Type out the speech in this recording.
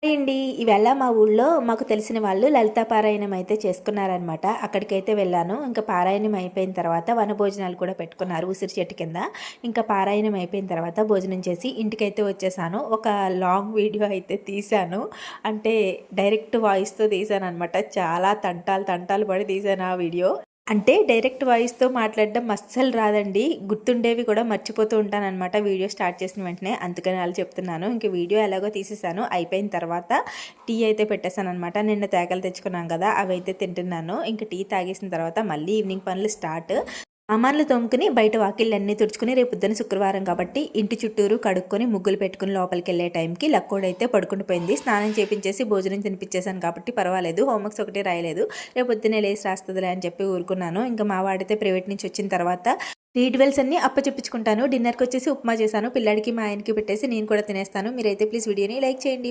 Hi అండి. ఈవేళ మా ఊళ్ళో మాకు తెలిసిన వాళ్ళు లలితా పారాయణం అయితే చేసుకున్నారనమాట. అక్కడికైతే వెళ్ళాను. ఇంకా పారాయణం అయిపోయిన తర్వాత వనభోజనాలు కూడా పెట్టుకున్నారు ఉసిరి చెట్టు కింద. ఇంకా పారాయణం అయిపోయిన తర్వాత భోజనం చేసి ఇంటికైతే వచ్చేసాను. ఒక లాంగ్ వీడియో అయితే తీశాను. అంటే డైరెక్ట్ వాయిస్‌తో తీశాననమాట. చాలా తంటాలు తంటాలు పడి తీశాను ఆ వీడియో. అంటే డైరెక్ట్ వాయిస్‌తో మాట్లాడడం అస్సలు రాదండి. గుర్తుండేవి కూడా మర్చిపోతూ ఉంటాననమాట వీడియో స్టార్ట్ చేసిన వెంటనే. అందుకని అలా చెప్తున్నాను. ఇంక వీడియో ఎలాగో తీసేసాను. అయిపోయిన తర్వాత టీ అయితే పెట్టేసాననమాట. నిన్న తేగలు తెచ్చుకున్నాం కదా! అవైతే తింటున్నాను. ఇంక టీ తాగేసిన తర్వాత మళ్ళీ ఈవినింగ్ పనులు స్టార్ట్. సామాన్లు తోముకుని బయట వాకిళ్ళన్నీ తుడుచుకుని రేపొద్దున శుక్రవారం కాబట్టి ఇంటి చుట్టూరు కడుక్కొని ముగ్గులు పెట్టుకుని లోపలికెళ్ళే టైంకి లక్కోడైతే పడుకుని పోయింది. స్నానం చేపించేసి భోజనం తినిపించేసాను కాబట్టి పర్వాలేదు. హోంవర్క్స్ ఒకటి రాయలేదు. రేపొద్దునే లేసి రాస్తదిలే అని చెప్పి ఊరుకున్నాను. ఇంకా మా వాడైతే ప్రైవేట్ నుంచి వచ్చిన తర్వాత రీడ్వెల్స్ అన్నీ అప్పచెప్పించుకుంటాను. డిన్నర్‌కి వచ్చేసి ఉప్మా చేశాను. పిల్లాడికి మా ఆయనకి పెట్టేసి నేను కూడా తినేస్తాను. మీరైతే ప్లీజ్ వీడియోని లైక్ చేయండి.